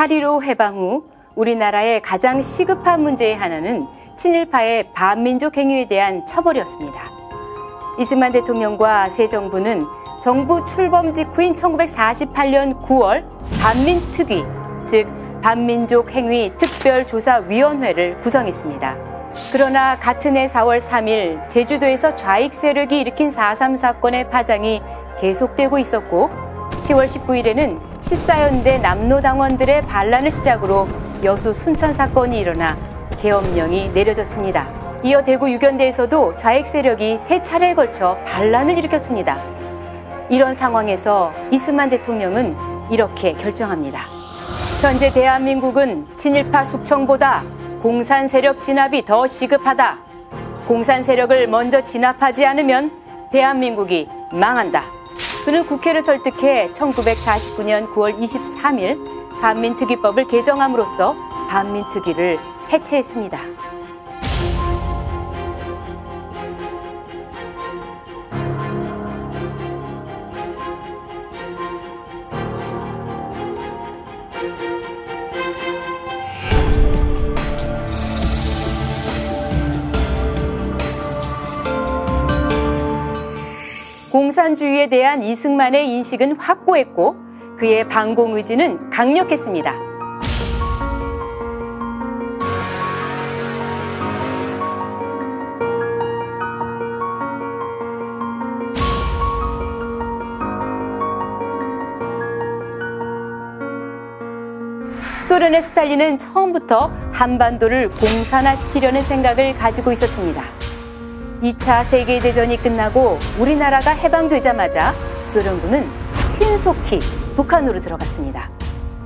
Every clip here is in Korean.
8.15 해방 후 우리나라의 가장 시급한 문제의 하나는 친일파의 반민족 행위에 대한 처벌이었습니다. 이승만 대통령과 새 정부는 정부 출범 직후인 1948년 9월 반민특위, 즉 반민족 행위 특별조사위원회를 구성했습니다. 그러나 같은 해 4월 3일 제주도에서 좌익 세력이 일으킨 4.3 사건의 파장이 계속되고 있었고 10월 19일에는 14연대 남로당원들의 반란을 시작으로 여수 순천 사건이 일어나 계엄령이 내려졌습니다. 이어 대구 유견대에서도 좌익 세력이 3차례에 걸쳐 반란을 일으켰습니다. 이런 상황에서 이승만 대통령은 이렇게 결정합니다. 현재 대한민국은 친일파 숙청보다 공산 세력 진압이 더 시급하다. 공산 세력을 먼저 진압하지 않으면 대한민국이 망한다. 그는 국회를 설득해 1949년 9월 23일 반민특위법을 개정함으로써 반민특위를 해체했습니다. 공산주의에 대한 이승만의 인식은 확고했고 그의 반공 의지는 강력했습니다. 소련의 스탈린은 처음부터 한반도를 공산화시키려는 생각을 가지고 있었습니다. 2차 세계대전이 끝나고 우리나라가 해방되자마자 소련군은 신속히 북한으로 들어갔습니다.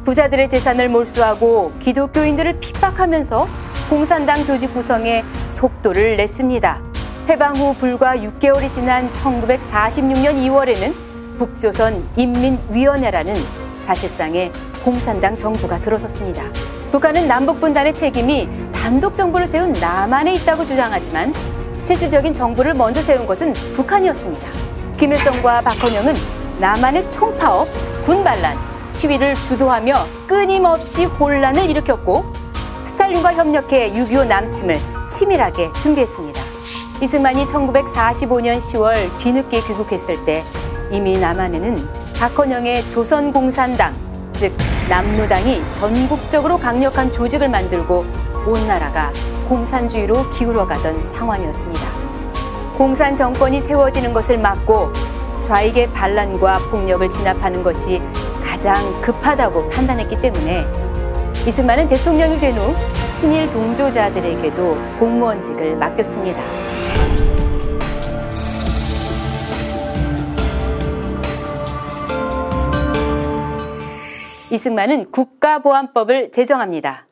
부자들의 재산을 몰수하고 기독교인들을 핍박하면서 공산당 조직 구성에 속도를 냈습니다. 해방 후 불과 6개월이 지난 1946년 2월에는 북조선 인민위원회라는 사실상의 공산당 정부가 들어섰습니다. 북한은 남북분단의 책임이 단독 정부를 세운 남한에 있다고 주장하지만 실질적인 정부를 먼저 세운 것은 북한이었습니다. 김일성과 박헌영은 남한의 총파업, 군반란, 시위를 주도하며 끊임없이 혼란을 일으켰고 스탈린과 협력해 6.25 남침을 치밀하게 준비했습니다. 이승만이 1945년 10월 뒤늦게 귀국했을 때 이미 남한에는 박헌영의 조선공산당, 즉 남로당이 전국적으로 강력한 조직을 만들고 온 나라가 공산주의로 기울어가던 상황이었습니다. 공산 정권이 세워지는 것을 막고 좌익의 반란과 폭력을 진압하는 것이 가장 급하다고 판단했기 때문에 이승만은 대통령이 된 후 친일 동조자들에게도 공무원직을 맡겼습니다. 이승만은 국가보안법을 제정합니다.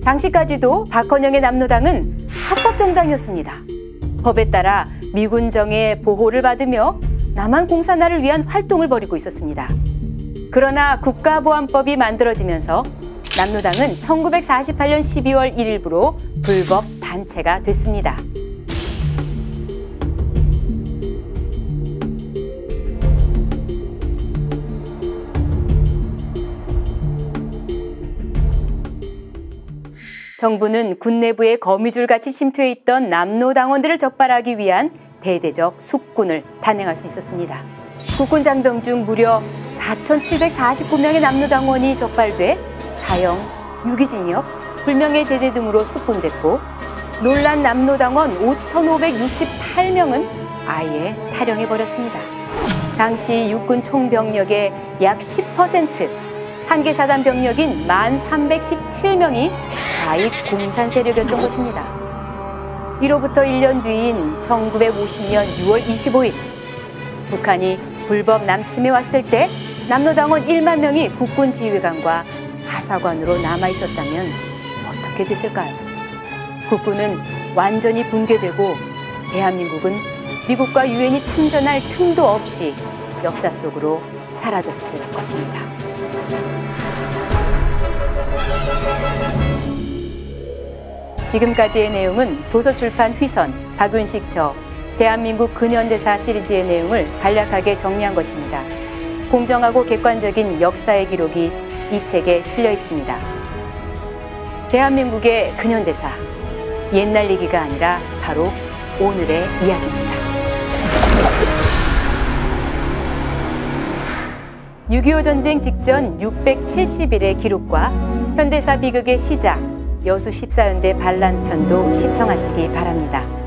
당시까지도 박헌영의 남로당은 합법정당이었습니다. 법에 따라 미군정의 보호를 받으며 남한 공산화를 위한 활동을 벌이고 있었습니다. 그러나 국가보안법이 만들어지면서 남로당은 1948년 12월 1일부로 불법 단체가 됐습니다. 정부는 군 내부에 거미줄같이 침투해 있던 남로당원들을 적발하기 위한 대대적 숙군을 단행할 수 있었습니다. 국군 장병 중 무려 4,749명의 남로당원이 적발돼 사형, 유기징역, 불명예 제대 등으로 숙군됐고 놀란 남로당원 5,568명은 아예 탈영해버렸습니다. 당시 육군 총병력의 약 10%, 한계사단 병력인 1,317명이 좌익 공산 세력이었던 것입니다. 이로부터 1년 뒤인 1950년 6월 25일 북한이 불법 남침해 왔을 때 남로당원 1만 명이 국군 지휘관과 하사관으로 남아있었다면 어떻게 됐을까요? 국군은 완전히 붕괴되고 대한민국은 미국과 유엔이 참전할 틈도 없이 역사 속으로 사라졌을 것입니다. 지금까지의 내용은 도서출판 휘선, 박윤식 저, 대한민국 근현대사 시리즈의 내용을 간략하게 정리한 것입니다. 공정하고 객관적인 역사의 기록이 이 책에 실려 있습니다. 대한민국의 근현대사, 옛날 얘기가 아니라 바로 오늘의 이야기입니다. 6.25 전쟁 직전 670일의 기록과 현대사 비극의 시작, 여수 14연대 반란편도 시청하시기 바랍니다.